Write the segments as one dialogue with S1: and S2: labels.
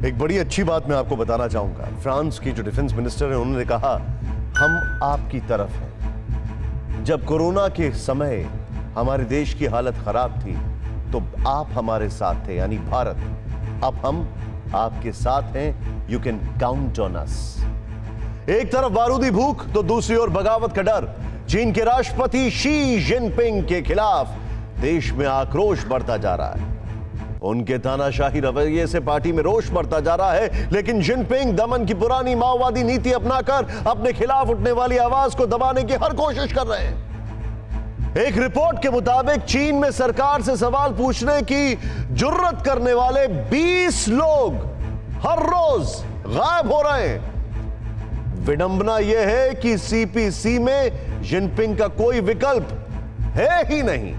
S1: एक बड़ी अच्छी बात मैं आपको बताना चाहूंगा। फ्रांस की जो डिफेंस मिनिस्टर है उन्होंने कहा हम आपकी तरफ हैं। जब कोरोना के समय हमारे देश की हालत खराब थी तो आप हमारे साथ थे, यानी भारत। अब हम आपके साथ हैं। You can count on us. एक तरफ बारूदी भूख तो दूसरी ओर बगावत का डर। चीन के राष्ट्रपति शी जिनपिंग के खिलाफ देश में आक्रोश बढ़ता जा रहा है। उनके तानाशाही रवैये से पार्टी में रोष बढ़ता जा रहा है, लेकिन जिनपिंग दमन की पुरानी माओवादी नीति अपनाकर अपने खिलाफ उठने वाली आवाज को दबाने की हर कोशिश कर रहे हैं। एक रिपोर्ट के मुताबिक चीन में सरकार से सवाल पूछने की जुर्रत करने वाले 20 लोग हर रोज गायब हो रहे हैं। विडंबना यह है कि सीपीसी में जिनपिंग का कोई विकल्प है ही नहीं।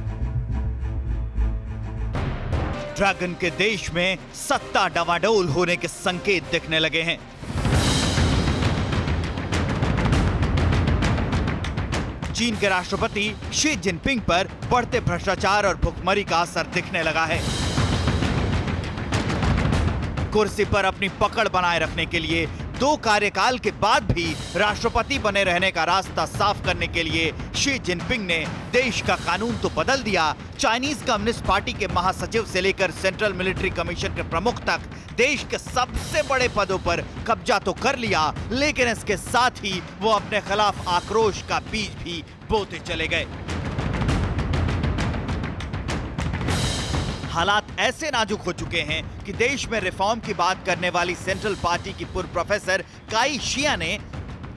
S2: ड्रैगन के देश में सत्ता डवाडोल होने के संकेत दिखने लगे हैं। चीन के राष्ट्रपति शी जिनपिंग पर बढ़ते भ्रष्टाचार और भुखमरी का असर दिखने लगा है। कुर्सी पर अपनी पकड़ बनाए रखने के लिए 2 कार्यकाल के बाद भी राष्ट्रपति बने रहने का रास्ता साफ करने के लिए शी जिनपिंग ने देश का कानून तो बदल दिया, चाइनीज कम्युनिस्ट पार्टी के महासचिव से लेकर सेंट्रल मिलिट्री कमीशन के प्रमुख तक देश के सबसे बड़े पदों पर कब्जा तो कर लिया, लेकिन इसके साथ ही वो अपने खिलाफ आक्रोश का बीज भी बोते चले गए। हालात ऐसे नाजुक हो चुके हैं कि देश में रिफॉर्म की बात करने वाली सेंट्रल पार्टी की पूर्व प्रोफेसर काई शिया ने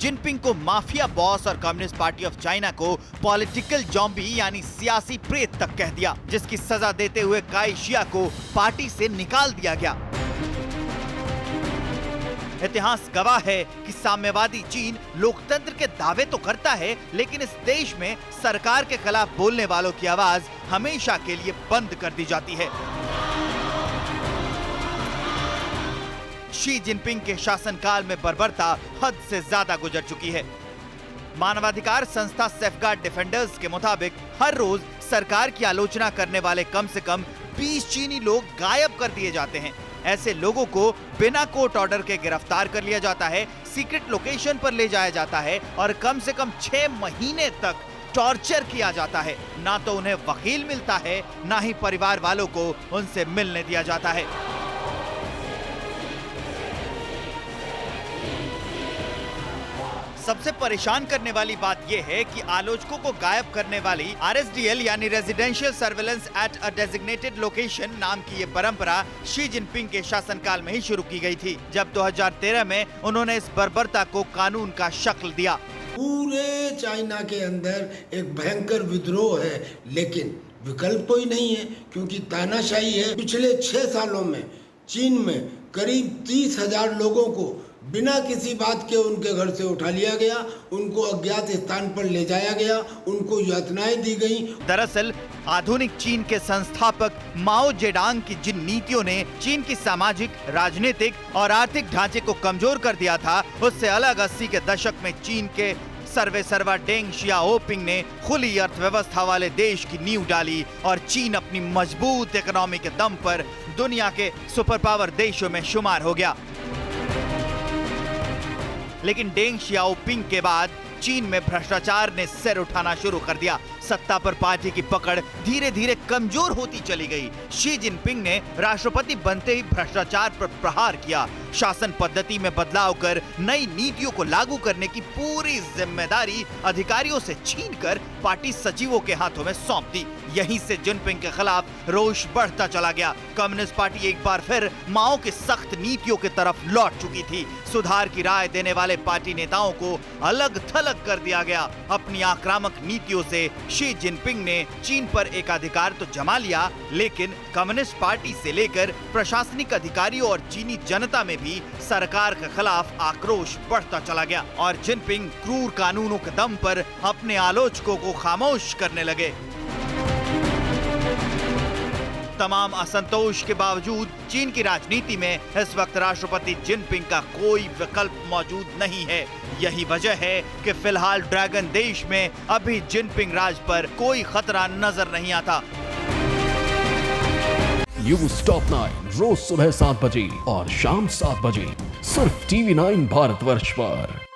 S2: जिनपिंग को माफिया बॉस और कम्युनिस्ट पार्टी ऑफ चाइना को पॉलिटिकल जॉम्बी यानी सियासी प्रेत तक कह दिया, जिसकी सजा देते हुए काई शिया को पार्टी से निकाल दिया गया। इतिहास गवाह है कि साम्यवादी चीन लोकतंत्र के दावे तो करता है, लेकिन इस देश में सरकार के खिलाफ बोलने वालों की आवाज हमेशा के लिए बंद कर दी जाती है। शी जिनपिंग के शासनकाल में बर्बरता हद से ज्यादा गुजर चुकी है। मानवाधिकार संस्था सेफगार्ड डिफेंडर्स के मुताबिक हर रोज सरकार की आलोचना करने वाले कम से कम 20 चीनी लोग गायब कर दिए जाते हैं। ऐसे लोगों को बिना कोर्ट ऑर्डर के गिरफ्तार कर लिया जाता है, सीक्रेट लोकेशन पर ले जाया जाता है और कम से कम 6 महीने तक टॉर्चर किया जाता है। ना तो उन्हें वकील मिलता है, ना ही परिवार वालों को उनसे मिलने दिया जाता है। सबसे परेशान करने वाली बात यह है कि आलोचकों को गायब करने वाली RSDL यानी residential surveillance at a designated location नाम की ये परंपरा शी जिनपिंग के शासनकाल में ही शुरू की गई थी, जब 2013 में उन्होंने इस बर्बरता को कानून का शक्ल दिया।
S3: पूरे चाइना के अंदर एक भयंकर विद्रोह है, लेकिन विकल्प कोई नहीं है, क्योंकि तानाशाही है। पिछले 6 सालों में चीन में करीब 30,000 लोगों को बिना किसी बात के उनके घर से उठा लिया गया, उनको अज्ञात स्थान पर ले जाया गया, उनको यातनाएं दी गई।
S2: दरअसल आधुनिक चीन के संस्थापक माओ जेडांग की जिन नीतियों ने चीन की सामाजिक, राजनीतिक और आर्थिक ढांचे को कमजोर कर दिया था, उससे अलग 80 के दशक में चीन के सर्वे सर्वा डेंग शियाओपिंग ने खुली अर्थव्यवस्था वाले देश की नींव डाली और चीन अपनी मजबूत इकोनॉमी के दम पर दुनिया के सुपर पावर देशों में शुमार हो गया। लेकिन डेंग शियाओपिंग के बाद चीन में भ्रष्टाचार ने सिर उठाना शुरू कर दिया। सत्ता पर पार्टी की पकड़ धीरे धीरे कमजोर होती चली गई। शी जिनपिंग ने राष्ट्रपति बनते ही भ्रष्टाचार पर प्रहार किया, शासन पद्धति में बदलाव कर नई नीतियों को लागू करने की पूरी जिम्मेदारी अधिकारियों से छीनकर पार्टी सचिवों के हाथों में सौंप दी। यहीं से जिनपिंग के खिलाफ रोष बढ़ता चला गया। कम्युनिस्ट पार्टी एक बार फिर माओ की सख्त नीतियों की तरफ लौट चुकी थी। सुधार की राय देने वाले पार्टी नेताओं को अलग थलग कर दिया गया। अपनी आक्रामक नीतियों से शी जिनपिंग ने चीन पर एकाधिकार तो जमा लिया, लेकिन कम्युनिस्ट पार्टी से लेकर प्रशासनिक अधिकारियों और चीनी जनता में भी सरकार के खिलाफ आक्रोश बढ़ता चला गया और जिनपिंग क्रूर कानूनों के दम पर अपने आलोचकों को खामोश करने लगे। तमाम असंतोष के बावजूद चीन की राजनीति में इस वक्त राष्ट्रपति जिनपिंग का कोई विकल्प मौजूद नहीं है। यही वजह है कि फिलहाल ड्रैगन देश में अभी जिनपिंग राज पर कोई खतरा नजर नहीं आता।
S4: न्यूज टॉप 9 रोज सुबह 7 बजे और शाम 7 बजे सिर्फ TV9 भारतवर्ष पर।